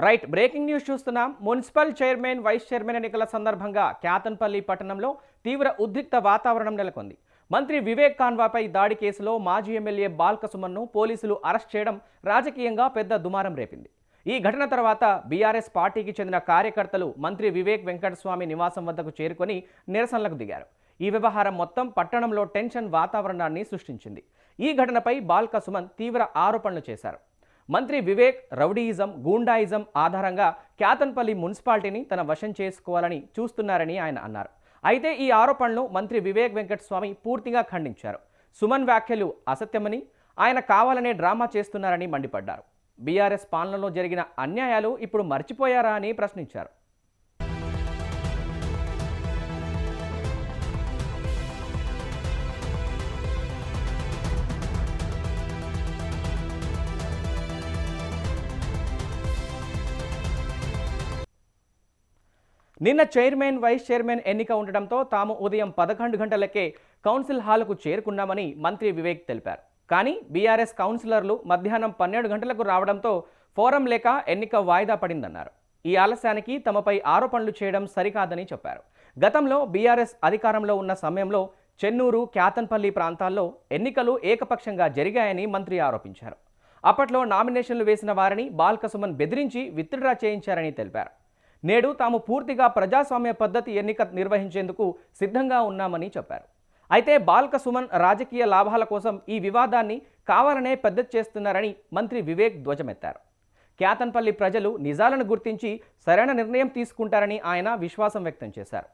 Right, breaking news చూస్తున్నాం. Municipal chairman, vice chairman ఎన్నికల సందర్భంగా క్యాతన్పల్లి పట్టణంలో తీవ్ర ఉద్రిక్త వాతావరణం నెలకొంది. మంత్రి వివేక్ కాన్వాపై దాడి కేసులో మాజీ ఎమ్మెల్యే బాల్క సుమన్ను పోలీసులు అరెస్ట్ చేయడం రాజకీయంగా పెద్ద దుమారం రేపింది. ఈ ఘటన తర్వాత బీఆర్ఎస్ పార్టీకి చెందిన కార్యకర్తలు మంత్రి వివేక్ వెంకటస్వామి నివాసం వద్దకు చేరుకొని నిరసనలకు దిగారు. ఈ వ్యవహారం మొత్తం పట్టణంలో టెన్షన్ వాతావరణాన్ని సృష్టించింది. ఈ ఘటనపై బాల్క సుమన్ తీవ్ర ఆరోపణలు చేశారు. మంత్రి వివేక్ రౌడీయిజం, గూండాయిజం ఆధారంగా క్యాతన్పల్లి మున్సిపాలిటీని తన వశం చేసుకోవాలని చూస్తున్నారని ఆయన అన్నారు. అయితే ఈ ఆరోపణలు మంత్రి వివేక్ వెంకటస్వామి పూర్తిగా ఖండించారు. సుమన్ వ్యాఖ్యలు అసత్యమని, ఆయన కావాలనే డ్రామా చేస్తున్నారని మండిపడ్డారు. బీఆర్ఎస్ పాలనలో జరిగిన అన్యాయాలు ఇప్పుడు మర్చిపోయారా అని ప్రశ్నించారు. నిన్న చైర్మన్, వైస్ చైర్మన్ ఎన్నిక ఉండడంతో తాము ఉదయం 11 గంటలకే కౌన్సిల్ హాలుకు చేరుకున్నామని మంత్రి వివేక్ తెలిపారు. కానీ బీఆర్ఎస్ కౌన్సిలర్లు మధ్యాహ్నం 12 గంటలకు రావడంతో ఫోరం లేక ఎన్నిక వాయిదా పడిందన్నారు. ఈ ఆలస్యానికి తమపై ఆరోపణలు చేయడం సరికాదని చెప్పారు. గతంలో బీఆర్ఎస్ అధికారంలో ఉన్న సమయంలో చెన్నూరు, క్యాతన్పల్లి ప్రాంతాల్లో ఎన్నికలు ఏకపక్షంగా జరిగాయని మంత్రి ఆరోపించారు. అప్పట్లో నామినేషన్లు వేసిన వారిని బాల్క సుమన్ బెదిరించి విత్డ్రా చేయించారని తెలిపారు. నేడు తాము పూర్తిగా ప్రజాస్వామ్య పద్ధతి ఎన్నిక నిర్వహించేందుకు సిద్ధంగా ఉన్నామని చెప్పారు. అయితే బాల్క సుమన్ రాజకీయ లాభాల కోసం ఈ వివాదాన్ని కావాలనే పెద్దది చేస్తున్నారని మంత్రి వివేక్ ధ్వజమెత్తారు. క్యాతన్పల్లి ప్రజలు నిజాలను గుర్తించి సరైన నిర్ణయం తీసుకుంటారని ఆయన విశ్వాసం వ్యక్తం చేశారు.